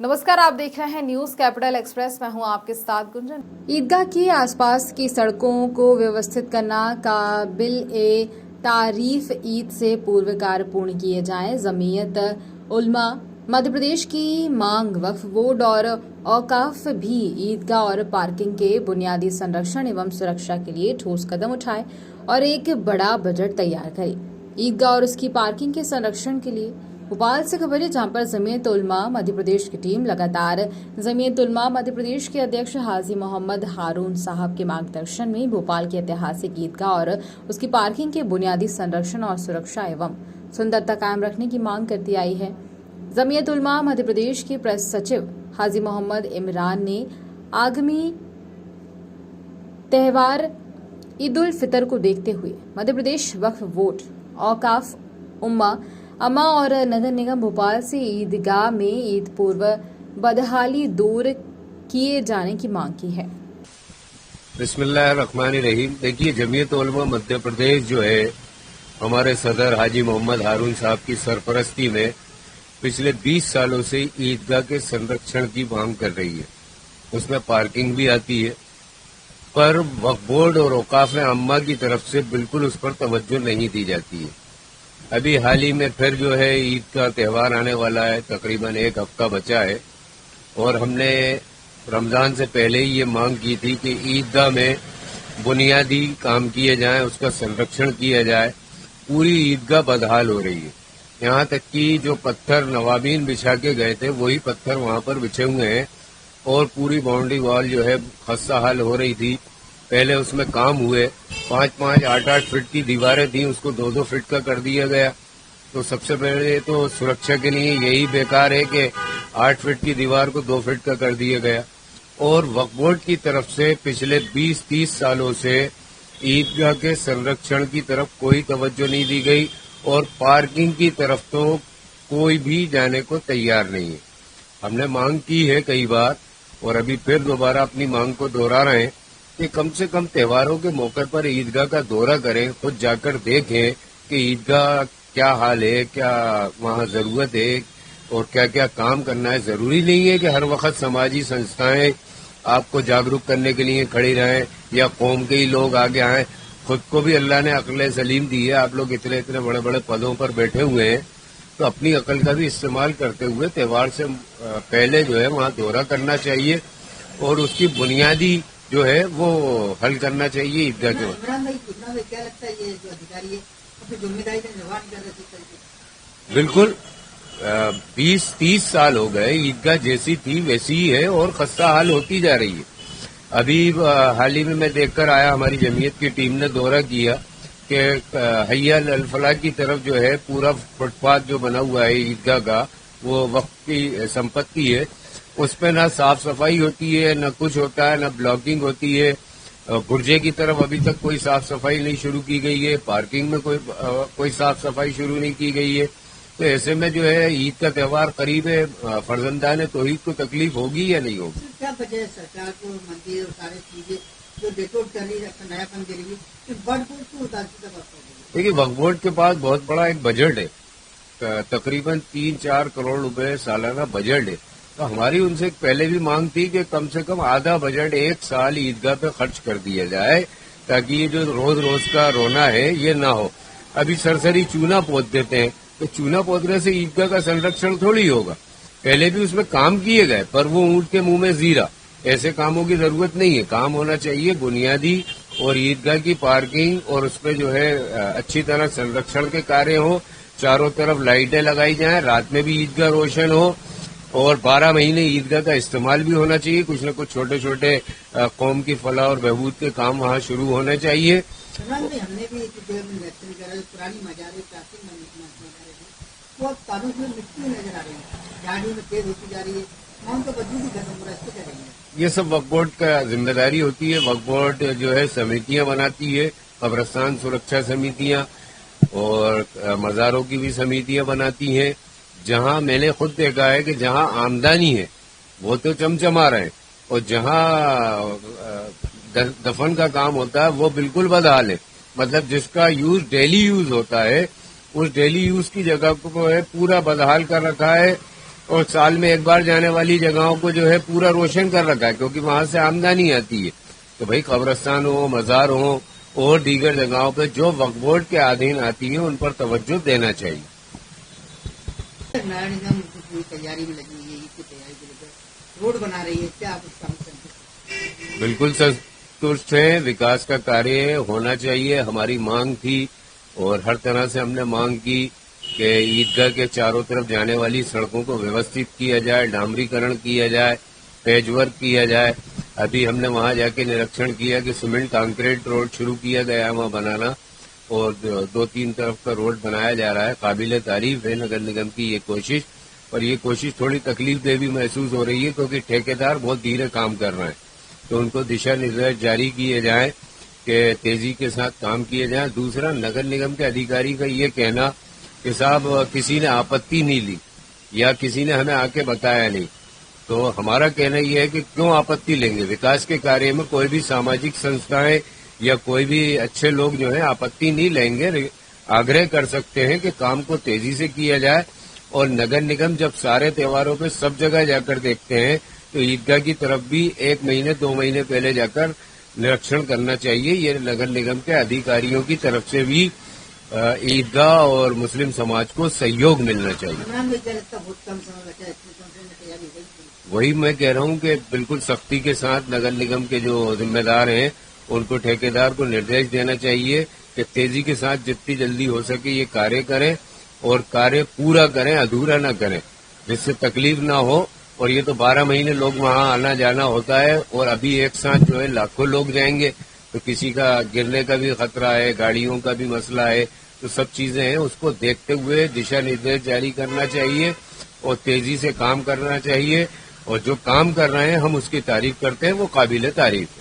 नमस्कार, आप देख रहे हैं न्यूज कैपिटल एक्सप्रेस। मैं हूं आपके साथ गुंजन। ईदगाह के आसपास की सड़कों को व्यवस्थित करना काबिल ए तारीफ ईद से पूर्व कार्य पूर्ण किए जाएं। जमीयत उलमा मध्य प्रदेश की मांग, वक्फ बोर्ड और औकाफ भी ईदगाह और पार्किंग के बुनियादी संरक्षण एवं सुरक्षा के लिए ठोस कदम उठाए और एक बड़ा बजट तैयार करे। ईदगाह और उसकी पार्किंग के संरक्षण के लिए भोपाल से खबर है, जहां पर जमीयत उलमा मध्य प्रदेश की टीम लगातार जमीयत उलमा मध्य प्रदेश के अध्यक्ष हाजी मोहम्मद हारून साहब के मार्गदर्शन में भोपाल की ऐतिहासिक ईदगाह और उसकी पार्किंग के बुनियादी संरक्षण और सुरक्षा एवं सुंदरता कायम रखने की मांग करती आई है। जमीयत उलमा मध्य प्रदेश के प्रेस सचिव हाजी मोहम्मद इमरान ने आगामी त्योहार ईद उल फितर को देखते हुए मध्य प्रदेश वक्फ बोर्ड, औकाफ, अम्मा और नगर निगम भोपाल से ईदगाह में ईद पूर्व बदहाली दूर किए जाने की मांग की है। बिस्मिल्लाहिर्रहमानिर्रहीम। देखिए, जमीयत उलमा मध्य प्रदेश जो है, हमारे सदर हाजी मोहम्मद हारून साहब की सरपरस्ती में पिछले 20 सालों से ईदगाह के संरक्षण की मांग कर रही है। उसमें पार्किंग भी आती है, पर वक्फ बोर्ड और औकाफ अम्मा की तरफ से बिल्कुल उस पर तवज्जो नहीं दी जाती है। अभी हाल ही में फिर जो है ईद का त्यौहार आने वाला है, तकरीबन एक हफ्ता बचा है, और हमने रमजान से पहले ही ये मांग की थी कि ईदगाह में बुनियादी काम किए जाएं, उसका संरक्षण किया जाए। पूरी ईदगाह बदहाल हो रही है। यहाँ तक कि जो पत्थर नवाबीन बिछा के गए थे वही पत्थर वहाँ पर बिछे हुए हैं, और पूरी बाउंड्री वॉल जो है खस्ता हाल हो रही थी। पहले उसमें काम हुए, 5-5, 8-8 फीट की दीवारें थी, उसको 2-2 फीट का कर दिया गया। तो सबसे पहले तो सुरक्षा के लिए यही बेकार है कि 8 फीट की दीवार को 2 फीट का कर दिया गया। और वक्फ बोर्ड की तरफ से पिछले 20-30 सालों से ईदगाह के संरक्षण की तरफ कोई तवज्जो नहीं दी गई, और पार्किंग की तरफ तो कोई भी जाने को तैयार नहीं है। हमने मांग की है कई बार, और अभी फिर दोबारा अपनी मांग को दोहरा रहे हैं कि कम से कम त्योहारों के मौके पर ईदगाह का दौरा करें, खुद जाकर देखें कि ईदगाह क्या हाल है, क्या वहाँ जरूरत है और क्या क्या काम करना है। जरूरी नहीं है कि हर वक्त समाजी संस्थाएं आपको जागरूक करने के लिए खड़ी रहें या कौम के ही लोग आगे आएं। खुद को भी अल्लाह ने अक्ल सलीम दी है। आप लोग इतने इतने बड़े बड़े पदों पर बैठे हुए हैं, तो अपनी अकल का भी इस्तेमाल करते हुए त्योहार से पहले जो है वहाँ दौरा करना चाहिए, और उसकी बुनियादी जो है वो हल करना चाहिए ईदगाह के वक्त। क्या लगता है ये जो अधिकारी है अपनी जिम्मेदारी का निर्वाह नहीं कर रहे? बिल्कुल, 20-30 साल हो गए, ईदगाह जैसी थी वैसी ही है और खस्ता हाल होती जा रही है। अभी हाल ही में मैं देखकर आया, हमारी जमीयत की टीम ने दौरा किया कि हैया अल फलाह की तरफ जो है पूरा फुटपाथ जो बना हुआ है ईदगाह का, वो वक्त की संपत्ति है। उस पर ना साफ सफाई होती है, न कुछ होता है, न ब्लॉकिंग होती है। गुर्जे की तरफ अभी तक कोई साफ सफाई नहीं शुरू की गई है। पार्किंग में कोई साफ सफाई शुरू नहीं की गई है। तो ऐसे में जो है ईद का त्योहार करीब है, फर्जंदान तौहीद को तकलीफ होगी या नहीं होगी? क्या वजह है सरकार को मंदिर और सारी चीजें जो डेकोरेट कर रही है, नयापन दे रही है, वक्फ बोर्ड को उदासी का? देखिए, वक्फ बोर्ड के पास बहुत बड़ा एक बजट है, तकरीबन 3-4 करोड़ रुपए सालाना बजट है। तो हमारी उनसे पहले भी मांग थी कि कम से कम आधा बजट एक साल ईदगाह पे खर्च कर दिया जाए, ताकि ये जो रोज रोज का रोना है ये ना हो। अभी सरसरी चूना पोत देते हैं, तो चूना पोतने से ईदगाह का संरक्षण थोड़ी होगा। पहले भी उसमें काम किए गए, पर वो ऊंट के मुंह में जीरा। ऐसे कामों की जरूरत नहीं है। काम होना चाहिए बुनियादी, और ईदगाह की पार्किंग और उसपे जो है अच्छी तरह संरक्षण के कार्य हो। चारों तरफ लाइटें लगाई जाएं, रात में भी ईदगाह रोशन हो, और 12 महीने ईदगाह का इस्तेमाल भी होना चाहिए। कुछ न कुछ छोटे छोटे कौम की फलाह और बहबूद के काम वहाँ शुरू होने चाहिए। हमने भी पुरानी मजारे, प्राचीन मजारे, वो तारुफ में मिट्टी नजर आ रही है, झाड़ी में तेज होती जा रही है, वहाँ तो बदबू भी खत्म हो रहा है, इसको क्या करेंगे? ये सब वक्फ बोर्ड का जिम्मेदारी होती है। वक्फ बोर्ड जो है समितियां बनाती है, कब्रस्तान सुरक्षा समितियां और मज़ारों की भी समितियां बनाती हैं। जहां मैंने खुद देखा है कि जहां आमदनी है वो तो चमचमा रहे हैं, और जहां दफन का काम होता है वो बिल्कुल बदहाल है। मतलब जिसका यूज डेली यूज होता है, उस डेली यूज की जगह को है पूरा बदहाल कर रखा है, اور سال میں ایک بار جانے والی جگہوں کو جو ہے پورا روشن کر رکھا ہے، کیونکہ وہاں سے آمدنی آتی ہے. تو بھائی قبرستان ہو، مزار ہو اور دیگر جگہوں پہ جو وقف بورڈ کے ادھین آتی ہیں ان پر توجہ دینا چاہیے. نگر نگم پوری تیاری میں لگی ہوئی ہے، عید کی تیاری کے لیے روڈ بنا رہی ہے، کیا آپ اس کام کرتے؟ بالکل سنتشٹ ہیں، وکاس کا کاریہ ہونا چاہیے. ہماری مانگ تھی اور ہر طرح سے ہم نے مانگ کی کہ عیدگاہ کے چاروں طرف جانے والی سڑکوں کو ویوستھت کیا جائے، ڈامریکرن کیا جائے، پیچ ورک کیا جائے. ابھی ہم نے وہاں جا کے نریکشن کیا کہ سیمنٹ کانکریٹ روڈ شروع کیا گیا ہے وہاں بنانا، اور 2-3 طرف کا روڈ بنایا جا رہا ہے. قابل تعریف ہے نگر نگم کی یہ کوشش، اور یہ کوشش تھوڑی تکلیف دہ بھی محسوس ہو رہی ہے کیونکہ ٹھیکیدار بہت دھیرے کام کر رہے ہیں. تو ان کو دشا نردیش جاری کیے جائیں کہ تیزی کے ساتھ کام کیے جائیں. دوسرا، نگر نگم کے ادھیکاری کا یہ کہنا کہ صاحب کسی نے آپتی نہیں لی یا کسی نے ہمیں آ کے بتایا نہیں، تو ہمارا کہنا یہ ہے کہ کیوں آپتی لیں گے؟ وکاس کے کاریہ میں کوئی بھی ساماجک سنستھائیں یا کوئی بھی اچھے لوگ جو ہیں آپتی نہیں لیں گے. آگرہ کر سکتے ہیں کہ کام کو تیزی سے کیا جائے. اور نگر نگم جب سارے تہواروں پہ سب جگہ جا کر دیکھتے ہیں تو عیدگاہ کی طرف بھی 1 مہینے 2 مہینے پہلے جا کر نریکشن کرنا چاہیے. یہ نگر نگم کے ادھیکاریوں کی طرف سے بھی عیدگاہ اور مسلم سماج کو سہیوگ ملنا چاہیے. وہی میں کہہ رہا ہوں کہ بالکل سختی کے ساتھ نگر نگم کے جو ذمہ دار ہیں ان کو ٹھیکیدار کو نردیش دینا چاہیے کہ تیزی کے ساتھ جتنی جلدی ہو سکے یہ کاریہ کریں اور کاریہ پورا کریں، ادھورا نہ کریں، جس سے تکلیف نہ ہو. اور یہ تو 12 مہینے لوگ وہاں آنا جانا ہوتا ہے، اور ابھی ایک ساتھ جو ہے لاکھوں لوگ جائیں گے تو کسی کا گرنے کا بھی خطرہ ہے، گاڑیوں کا بھی مسئلہ ہے. تو سب چیزیں ہیں، اس کو دیکھتے ہوئے دشا نردیش جاری کرنا چاہیے اور تیزی سے کام کرنا چاہیے. اور جو کام کر رہے ہیں ہم اس کی تعریف کرتے ہیں، وہ قابل تعریف ہے.